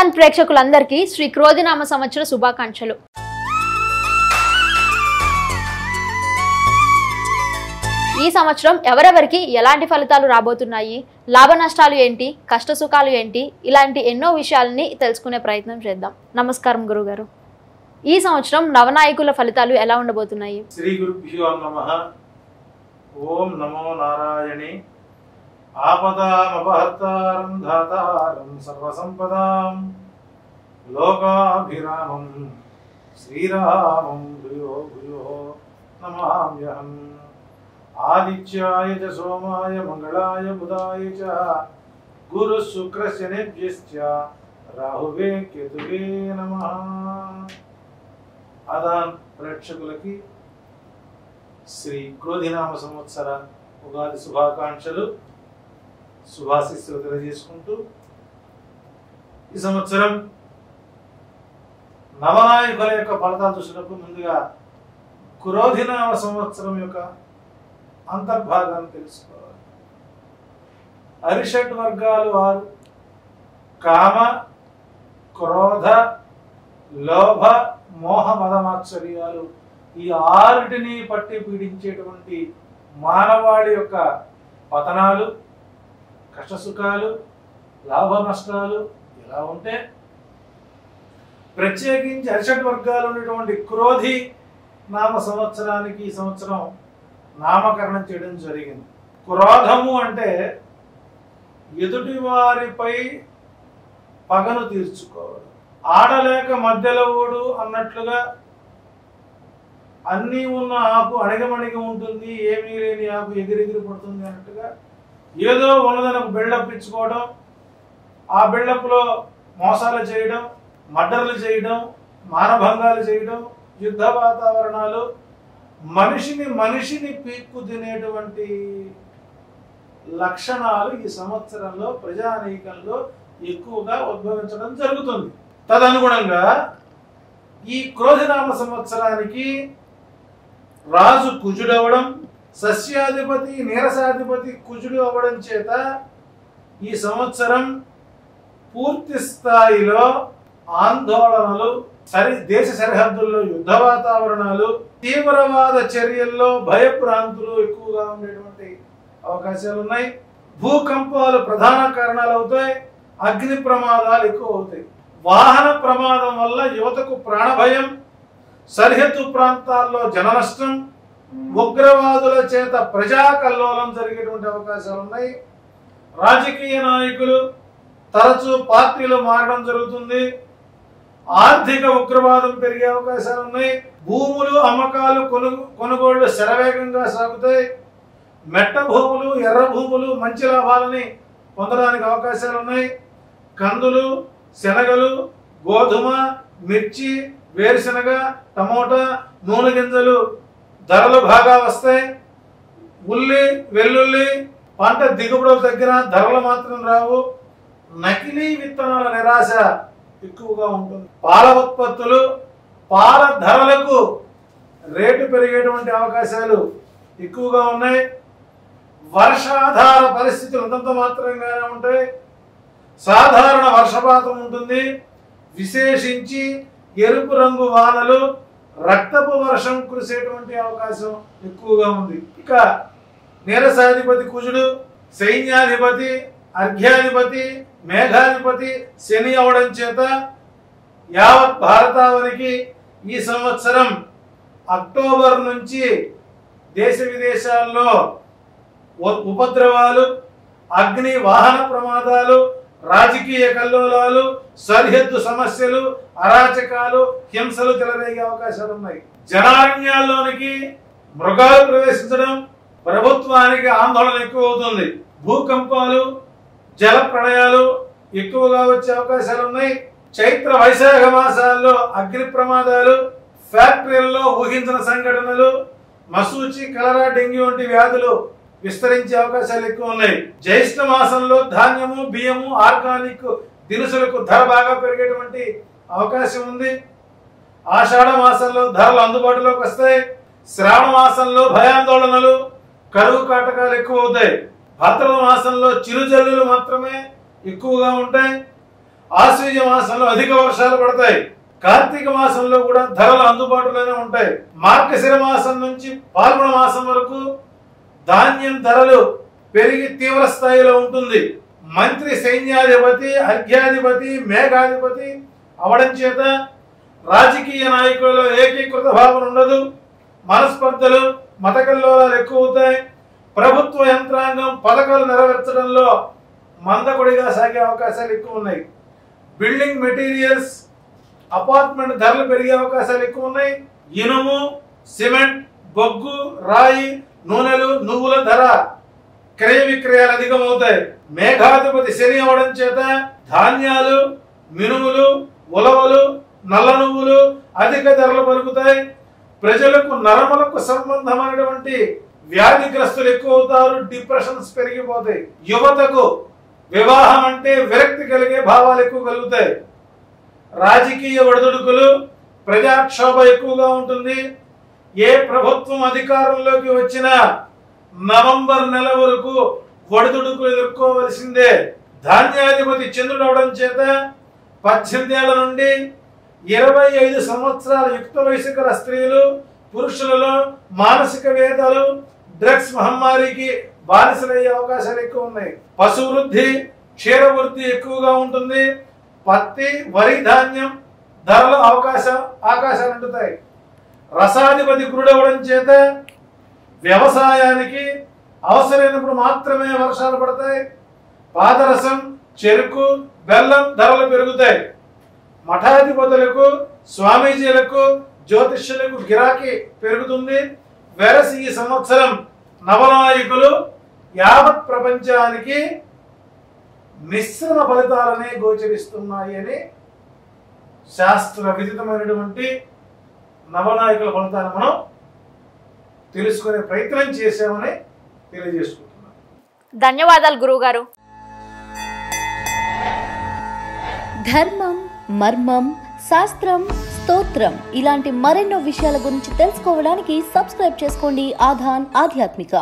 ఆదాన్ ప్రేక్షకులందరికీ శ్రీ క్రోధినామ సంవత్సర శుభాకాంక్షలు. ఈ సంవత్సరం ఎవరెవరికి ఎలాంటి ఫలితాలు రాబోతున్నాయి, లాభ నష్టాలు ఏంటి, కష్ట సుఖాలు ఏంటి, ఇలాంటి ఎన్నో విషయాలని తెలుసుకునే ప్రయత్నం చేద్దాం. నమస్కారం గురుగారు. ఈ సంవత్సరం నవనాయకుల ఫలితాలు ఎలా ఉండబోతున్నాయి? శ్రీ గురుభ్యో నమః. ఓం నమో నారాయణే. ఆపదామపహర్తారం ధాతారం సర్వసంపదాం లోకాభిరామం శ్రీరామం భూయో భూయో నమామ్యహం. ఆదిత్యాయ చ సోమాయ మంగళాయ బుధాయ చ గురు శుక్ర శనిభ్యశ్చ రాహువే కేతువే నమః. ఆదాన్ ప్రేక్షకులకి శ్రీ క్రోధినామ సంవత్సర ఉగాది శుభాకాంక్షలు, శుభాశీస్సులు తెలియజేసుకుంటూ, ఈ సంవత్సరం నవనాయకుల యొక్క ఫలితాలు చూసినప్పుడు ముందుగా క్రోధినామ సంవత్సరం యొక్క అంతర్భాగాన్ని తెలుసుకోవాలి. అరిషడ్ వర్గాలు వారు కామ, క్రోధ, లోభ, మోహ, మదమాత్సర్యాలు ఈ ఆరుటిని పట్టి పీడించేటువంటి మానవాళి యొక్క పతనాలు, కష్టసుఖాలు, లాభ నష్టాలు ఎలా ఉంటే, ప్రత్యేకించి అరిషడ్ వర్గాలు ఉన్నటువంటి క్రోధి నామ సంవత్సరానికి ఈ సంవత్సరం నామకరణం చేయడం జరిగింది. క్రోధము అంటే ఎదుటి వారిపై పగను తీర్చుకోవడం, ఆడలేక మధ్యలో ఓడు అన్నట్లుగా అన్నీ ఉన్న ఆకు అణిగమణిగి ఉంటుంది, ఏమీ లేని ఆకు ఎగిరెగిరి పడుతుంది అన్నట్టుగా ఏదో ఉన్నదనకు బిల్డప్ ఇచ్చుకోవడం, ఆ బిల్డప్లో మోసాలు చేయడం, మర్డర్లు చేయడం, మానభంగాలు చేయడం, యుద్ధ వాతావరణాలు, మనిషిని పీక్కు తినేటువంటి లక్షణాలు ఈ సంవత్సరంలో ప్రజానీకంలో ఎక్కువగా ఉద్భవించడం జరుగుతుంది. తదనుగుణంగా ఈ క్రోధినామ సంవత్సరానికి రాజు కుజుడవడం, సస్యాధిపతి నీరసాధిపతి కుజుడు అవ్వడం చేత ఈ సంవత్సరం పూర్తి స్థాయిలో ఆందోళనలు, దేశ సరిహద్దుల్లో యుద్ధ వాతావరణాలు, తీవ్రవాద చర్యల్లో భయభ్రాంతులు ఎక్కువగా ఉండేటువంటి అవకాశాలు ఉన్నాయి. భూకంపాలు ప్రధాన కారణాలు అవుతాయి. అగ్ని ప్రమాదాలు ఎక్కువ అవుతాయి. వాహన ప్రమాదం వల్ల యువతకు ప్రాణభయం, సరిహద్దు ప్రాంతాల్లో జన నష్టం, ఉగ్రవాదుల చేత ప్రజా కల్లోలం జరిగేటువంటి అవకాశాలు ఉన్నాయి. రాజకీయ నాయకులు తరచూ పార్టీలు మారడం జరుగుతుంది. ఆర్థిక ఉగ్రవాదం పెరిగే అవకాశాలు ఉన్నాయి. భూములు అమ్మకాలు కొనుగోళ్లు శరవేగంగా సాగుతాయి. మెట్ట భూములు, ఎర్ర భూములు మంచి లాభాలని పొందడానికి అవకాశాలు ఉన్నాయి. కందులు, శనగలు, గోధుమ, మిర్చి, వేరుశనగ, టమోటా, నూనె గింజలు ధరలు బాగా వస్తాయి. ఉల్లి, వెల్లుల్లి పంట దిగుబడుల దగ్గర ధరలు మాత్రం రావు. నకిలీ విత్తనాల నిరాశ ఎక్కువగా ఉంటుంది. పాల ఉత్పత్తులు, పాల ధరలకు రేటు పెరిగేటువంటి అవకాశాలు ఎక్కువగా ఉన్నాయి. వర్షాధార పరిస్థితులు అంతంత మాత్రంగానే ఉంటాయి. సాధారణ వర్షపాతం ఉంటుంది. విశేషించి ఎరుపు రంగు వానలు, రక్తపు వర్షం కురిసేటువంటి అవకాశం ఎక్కువగా ఉంది. ఇక నీరసాధిపతి కుజుడు, సైన్యాధిపతి, అర్ఘ్యాధిపతి, మేఘాధిపతి శని అవడం చేత యావత్ భారతావనికి ఈ సంవత్సరం అక్టోబర్ నుంచి దేశ విదేశాల్లో ఉపద్రవాలు, అగ్ని వాహన ప్రమాదాలు, రాజకీయ కల్లోలాలు, సరిహద్దు సమస్యలు, అరాచకాలు, హింసలు చెలరేగే అవకాశాలు ఉన్నాయి. జనారణ్యాల్లోనికి మృగాలు ప్రవేశించడం ప్రభుత్వానికి ఆందోళన ఎక్కువ అవుతుంది. భూకంపాలు, జల ప్రళయాలు ఎక్కువగా వచ్చే అవకాశాలు ఉన్నాయి. చైత్ర వైశాఖ మాసాల్లో అగ్ని ప్రమాదాలు, ఫ్యాక్టరీల్లో ఊహించిన సంఘటనలు, మసూచి, కలరా, డెంగ్యూ వంటి వ్యాధులు విస్తరించే అవకాశాలు ఎక్కువ ఉన్నాయి. జ్యేష్ఠ మాసంలో ధాన్యము, బియ్యము, ఆర్గానిక్ దినుసులకు ధర బాగా పెరిగేటువంటి అవకాశం ఉంది. ఆషాఢ మాసంలో ధరలు అందుబాటులోకి వస్తాయి. శ్రావణ మాసంలో భయాందోళనలు, కరువు కాటకాలు ఎక్కువ అవుతాయి. భాద్రపద మాసంలో చిరుజల్లులు మాత్రమే ఎక్కువగా ఉంటాయి. ఆశ్వీజ మాసంలో అధిక వర్షాలు పడతాయి. కార్తీక మాసంలో కూడా ధరలు అందుబాటులోనే ఉంటాయి. మార్గశిర మాసం నుంచి పాల్గొన మాసం వరకు ధాన్యం ధరలు పెరిగి తీవ్ర స్థాయిలో ఉంటుంది. మంత్రి సైన్యాధిపతి, అర్ఘ్యాధిపతి, మేఘాధిపతి అవడం చేత రాజకీయ నాయకులలో ఏకీకృత భావన ఉండదు. మనస్పర్ధలు, మతకల్లోలాలు ఎక్కువ అవుతాయి. ప్రభుత్వ యంత్రాంగం పథకాలు నెరవేర్చడంలో మందకొడిగా సాగే అవకాశాలు ఎక్కువ ఉన్నాయి. బిల్డింగ్ మెటీరియల్స్, అపార్ట్మెంట్ ధరలు పెరిగే అవకాశాలు ఎక్కువ ఉన్నాయి. ఇనుము, సిమెంట్, బొగ్గు, రాయి, నూనెలు, నువ్వుల ధర క్రయ విక్రయాలు అధికమవుతాయి. మేఘాధిపతి శని అవడం చేత ధాన్యాలు, మినుములు, ఉలవలు, నల్ల నువ్వులు అధిక ధరలు పలుకుతాయి. ప్రజలకు నరములకు సంబంధమైనటువంటి వ్యాధిగ్రస్తులు ఎక్కువ అవుతారు. డిప్రెషన్స్ పెరిగిపోతాయి. యువతకు వివాహం అంటే విరక్తి కలిగే భావాలు ఎక్కువ కలుగుతాయి. రాజకీయ ఒడిదుడుకులు, ప్రజాక్షోభ ఎక్కువగా ఉంటుంది. ఏ ప్రభుత్వం అధికారంలోకి వచ్చినా నవంబర్ నెల వరకు ఒడిదుడుకులు ఎదుర్కోవలసిందే. ధాన్యాధిపతి చంద్రుడు అవడం చేత 18 ఏళ్ల నుండి 25 సంవత్సరాల యుక్త వయసు గల స్త్రీలు, పురుషులలో మానసిక వేదాలు, డ్రగ్స్ మహమ్మారికి బానిసలయ్యే అవకాశాలు ఎక్కువ ఉన్నాయి. పశు వృద్ధి, క్షీర వృద్ధి ఎక్కువగా ఉంటుంది. పత్తి, వరి, ధాన్యం ధరలు ఆకాశాలు అంటుతాయి. రసాధిపతి గురుడు అవ్వడం చేత వ్యవసాయానికి అవసరమైనప్పుడు మాత్రమే వర్షాలు పడతాయి. పాదరసం, చెరుకు, బెల్లం ధరలు పెరుగుతాయి. మఠాధిపతులకు, స్వామీజీలకు, జ్యోతిష్యులకు గిరాకీ పెరుగుతుంది. వెరసి ఈ సంవత్సరం నవనాయకులు యావత్ ప్రపంచానికి మిశ్రమ ఫలితాలనే గోచరిస్తున్నాయి అని శాస్త్ర విదితమైనటువంటి నవనాయకుల ఫలితాన్ని మనం తెలుసుకునే ప్రయత్నం చేశామని తెలియజేసుకుంటున్నాం. ధన్యవాదాలు గురువుగారు. ధర్మం, మర్మం, శాస్త్రం, స్తోత్రం ఇలాంటి మరెన్నో విషయాల గురించి తెలుసుకోవడానికి సబ్స్క్రైబ్ చేసుకోండి ఆధాన్ ఆధ్యాత్మిక.